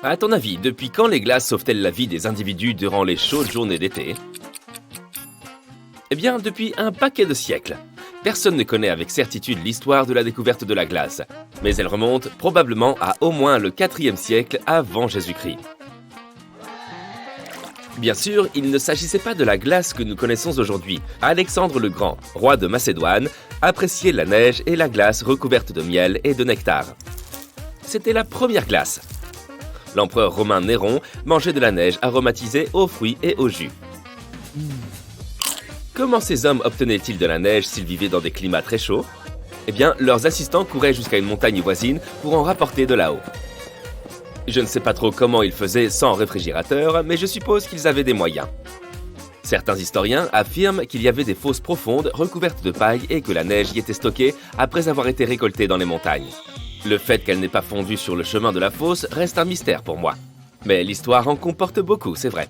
À ton avis, depuis quand les glaces sauvent-elles la vie des individus durant les chaudes journées d'été? Eh bien, depuis un paquet de siècles. Personne ne connaît avec certitude l'histoire de la découverte de la glace, mais elle remonte probablement à au moins le 4e siècle avant Jésus-Christ. Bien sûr, il ne s'agissait pas de la glace que nous connaissons aujourd'hui. Alexandre le Grand, roi de Macédoine, appréciait la neige et la glace recouverte de miel et de nectar. C'était la première glace. L'empereur romain Néron mangeait de la neige aromatisée aux fruits et au jus. Comment ces hommes obtenaient-ils de la neige s'ils vivaient dans des climats très chauds? Eh bien, leurs assistants couraient jusqu'à une montagne voisine pour en rapporter de là-haut. Je ne sais pas trop comment ils faisaient sans réfrigérateur, mais je suppose qu'ils avaient des moyens. Certains historiens affirment qu'il y avait des fosses profondes recouvertes de paille et que la neige y était stockée après avoir été récoltée dans les montagnes. Le fait qu'elle n'ait pas fondu sur le chemin de la fosse reste un mystère pour moi. Mais l'histoire en comporte beaucoup, c'est vrai.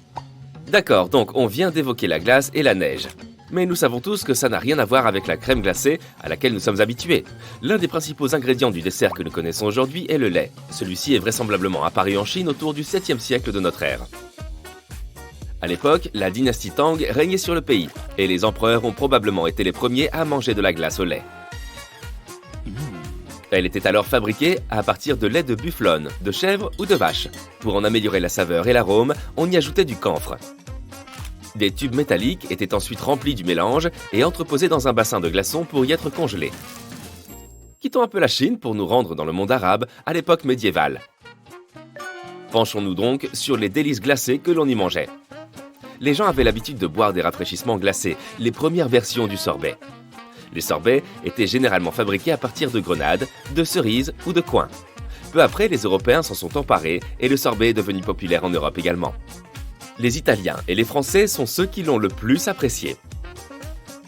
D'accord, donc on vient d'évoquer la glace et la neige. Mais nous savons tous que ça n'a rien à voir avec la crème glacée à laquelle nous sommes habitués. L'un des principaux ingrédients du dessert que nous connaissons aujourd'hui est le lait. Celui-ci est vraisemblablement apparu en Chine autour du 7e siècle de notre ère. À l'époque, la dynastie Tang régnait sur le pays, et les empereurs ont probablement été les premiers à manger de la glace au lait. Elle était alors fabriquée à partir de lait de bufflonne, de chèvre ou de vache. Pour en améliorer la saveur et l'arôme, on y ajoutait du camphre. Des tubes métalliques étaient ensuite remplis du mélange et entreposés dans un bassin de glaçons pour y être congelés. Quittons un peu la Chine pour nous rendre dans le monde arabe à l'époque médiévale. Penchons-nous donc sur les délices glacées que l'on y mangeait. Les gens avaient l'habitude de boire des rafraîchissements glacés, les premières versions du sorbet. Les sorbets étaient généralement fabriqués à partir de grenades, de cerises ou de coings. Peu après, les Européens s'en sont emparés et le sorbet est devenu populaire en Europe également. Les Italiens et les Français sont ceux qui l'ont le plus apprécié.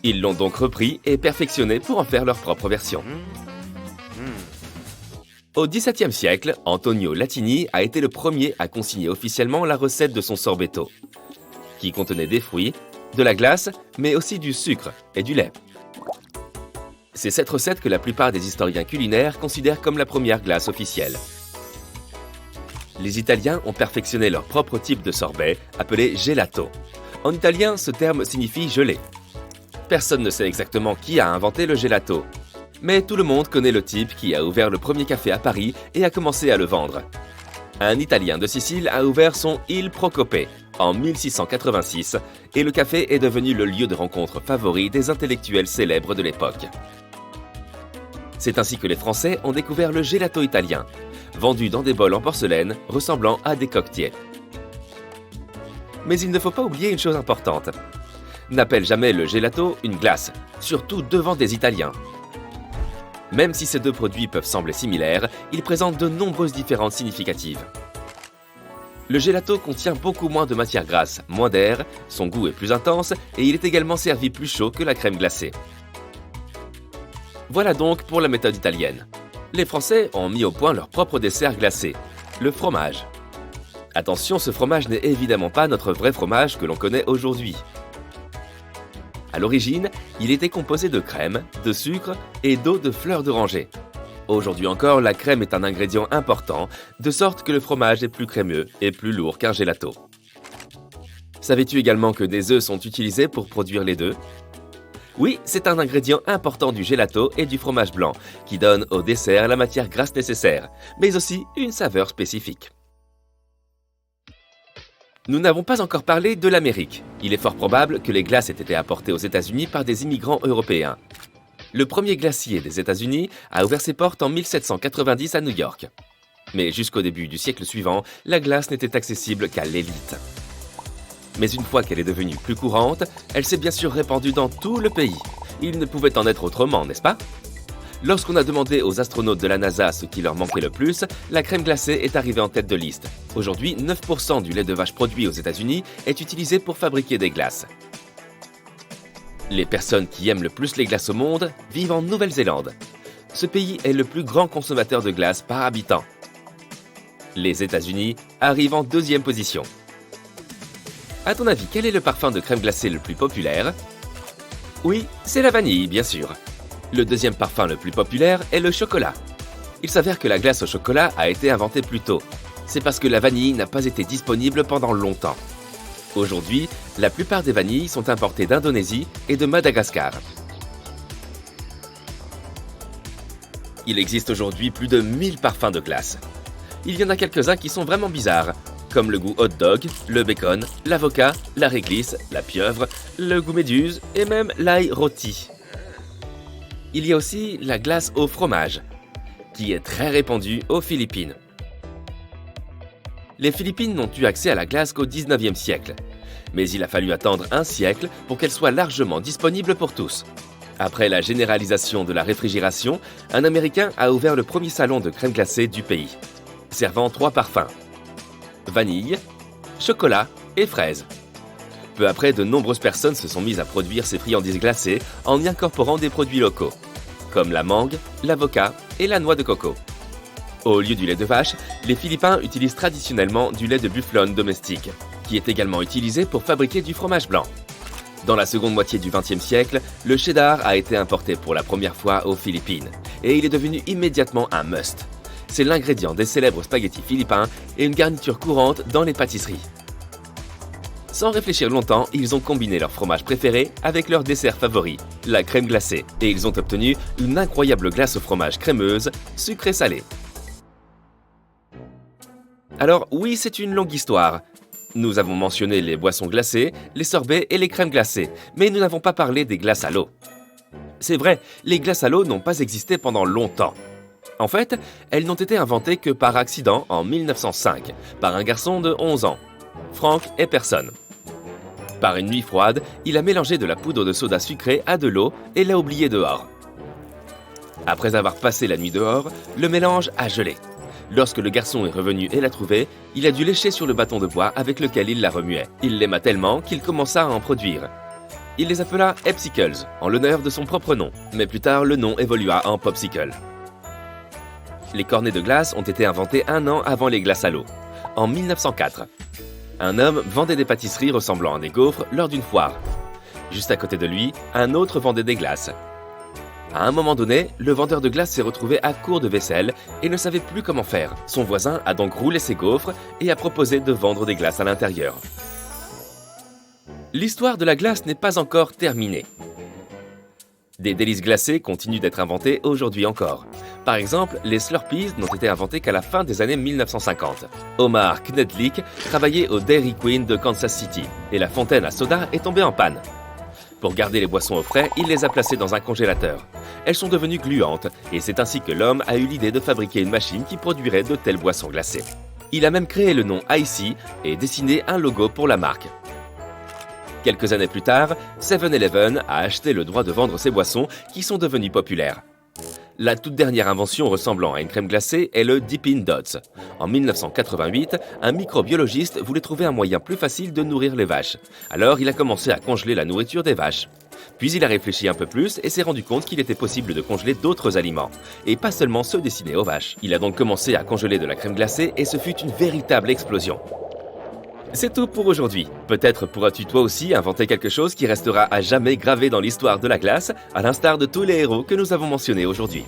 Ils l'ont donc repris et perfectionné pour en faire leur propre version. Au XVIIe siècle, Antonio Latini a été le premier à consigner officiellement la recette de son sorbetto, qui contenait des fruits, de la glace, mais aussi du sucre et du lait. C'est cette recette que la plupart des historiens culinaires considèrent comme la première glace officielle. Les Italiens ont perfectionné leur propre type de sorbet, appelé gelato. En italien, ce terme signifie gelé. Personne ne sait exactement qui a inventé le gelato, mais tout le monde connaît le type qui a ouvert le premier café à Paris et a commencé à le vendre. Un Italien de Sicile a ouvert son Il Procopé en 1686 et le café est devenu le lieu de rencontre favori des intellectuels célèbres de l'époque. C'est ainsi que les Français ont découvert le gelato italien, vendu dans des bols en porcelaine ressemblant à des coquetiers. Mais il ne faut pas oublier une chose importante. N'appelle jamais le gelato une glace, surtout devant des Italiens. Même si ces deux produits peuvent sembler similaires, ils présentent de nombreuses différences significatives. Le gelato contient beaucoup moins de matière grasse, moins d'air, son goût est plus intense et il est également servi plus chaud que la crème glacée. Voilà donc pour la méthode italienne. Les Français ont mis au point leur propre dessert glacé, le fromage. Attention, ce fromage n'est évidemment pas notre vrai fromage que l'on connaît aujourd'hui. À l'origine, il était composé de crème, de sucre et d'eau de fleurs d'oranger. Aujourd'hui encore, la crème est un ingrédient important, de sorte que le fromage est plus crémeux et plus lourd qu'un gelato. Savais-tu également que des œufs sont utilisés pour produire les deux ? Oui, c'est un ingrédient important du gelato et du fromage blanc, qui donne au dessert la matière grasse nécessaire, mais aussi une saveur spécifique. Nous n'avons pas encore parlé de l'Amérique. Il est fort probable que les glaces aient été apportées aux États-Unis par des immigrants européens. Le premier glacier des États-Unis a ouvert ses portes en 1790 à New York. Mais jusqu'au début du siècle suivant, la glace n'était accessible qu'à l'élite. Mais une fois qu'elle est devenue plus courante, elle s'est bien sûr répandue dans tout le pays. Il ne pouvait en être autrement, n'est-ce pas ? Lorsqu'on a demandé aux astronautes de la NASA ce qui leur manquait le plus, la crème glacée est arrivée en tête de liste. Aujourd'hui, 9% du lait de vache produit aux États-Unis est utilisé pour fabriquer des glaces. Les personnes qui aiment le plus les glaces au monde vivent en Nouvelle-Zélande. Ce pays est le plus grand consommateur de glace par habitant. Les États-Unis arrivent en deuxième position. À ton avis, quel est le parfum de crème glacée le plus populaire ? Oui, c'est la vanille, bien sûr. Le deuxième parfum le plus populaire est le chocolat. Il s'avère que la glace au chocolat a été inventée plus tôt. C'est parce que la vanille n'a pas été disponible pendant longtemps. Aujourd'hui, la plupart des vanilles sont importées d'Indonésie et de Madagascar. Il existe aujourd'hui plus de 1000 parfums de glace. Il y en a quelques-uns qui sont vraiment bizarres, comme le goût hot dog, le bacon, l'avocat, la réglisse, la pieuvre, le goût méduse et même l'ail rôti. Il y a aussi la glace au fromage, qui est très répandue aux Philippines. Les Philippines n'ont eu accès à la glace qu'au 19e siècle, mais il a fallu attendre un siècle pour qu'elle soit largement disponible pour tous. Après la généralisation de la réfrigération, un Américain a ouvert le premier salon de crème glacée du pays, servant 3 parfums: vanille, chocolat et fraise. Peu après, de nombreuses personnes se sont mises à produire ces friandises glacées en y incorporant des produits locaux, comme la mangue, l'avocat et la noix de coco. Au lieu du lait de vache, les Philippins utilisent traditionnellement du lait de bufflone domestique, qui est également utilisé pour fabriquer du fromage blanc. Dans la seconde moitié du XXe siècle, le cheddar a été importé pour la première fois aux Philippines, et il est devenu immédiatement un must. C'est l'ingrédient des célèbres spaghettis philippins et une garniture courante dans les pâtisseries. Sans réfléchir longtemps, ils ont combiné leur fromage préféré avec leur dessert favori, la crème glacée, et ils ont obtenu une incroyable glace au fromage crémeuse, sucrée-salée. Alors oui, c'est une longue histoire. Nous avons mentionné les boissons glacées, les sorbets et les crèmes glacées, mais nous n'avons pas parlé des glaces à l'eau. C'est vrai, les glaces à l'eau n'ont pas existé pendant longtemps. En fait, elles n'ont été inventées que par accident en 1905, par un garçon de 11 ans, Frank Epperson. Par une nuit froide, il a mélangé de la poudre de soda sucrée à de l'eau et l'a oublié dehors. Après avoir passé la nuit dehors, le mélange a gelé. Lorsque le garçon est revenu et l'a trouvé, il a dû lécher sur le bâton de bois avec lequel il la remuait. Il l'aima tellement qu'il commença à en produire. Il les appela Epsicles, en l'honneur de son propre nom, mais plus tard le nom évolua en Popsicle. Les cornets de glace ont été inventés un an avant les glaces à l'eau, en 1904. Un homme vendait des pâtisseries ressemblant à des gaufres lors d'une foire. Juste à côté de lui, un autre vendait des glaces. À un moment donné, le vendeur de glace s'est retrouvé à court de vaisselle et ne savait plus comment faire. Son voisin a donc roulé ses gaufres et a proposé de vendre des glaces à l'intérieur. L'histoire de la glace n'est pas encore terminée. Des délices glacées continuent d'être inventées aujourd'hui encore. Par exemple, les Slurpees n'ont été inventés qu'à la fin des années 1950. Omar Knedlik travaillait au Dairy Queen de Kansas City et la fontaine à soda est tombée en panne. Pour garder les boissons au frais, il les a placées dans un congélateur. Elles sont devenues gluantes et c'est ainsi que l'homme a eu l'idée de fabriquer une machine qui produirait de telles boissons glacées. Il a même créé le nom IC et dessiné un logo pour la marque. Quelques années plus tard, 7-Eleven a acheté le droit de vendre ces boissons qui sont devenues populaires. La toute dernière invention ressemblant à une crème glacée est le Dippin' Dots. En 1988, un microbiologiste voulait trouver un moyen plus facile de nourrir les vaches. Alors il a commencé à congeler la nourriture des vaches. Puis il a réfléchi un peu plus et s'est rendu compte qu'il était possible de congeler d'autres aliments, et pas seulement ceux destinés aux vaches. Il a donc commencé à congeler de la crème glacée et ce fut une véritable explosion. C'est tout pour aujourd'hui. Peut-être pourras-tu toi aussi inventer quelque chose qui restera à jamais gravé dans l'histoire de la glace, à l'instar de tous les héros que nous avons mentionnés aujourd'hui.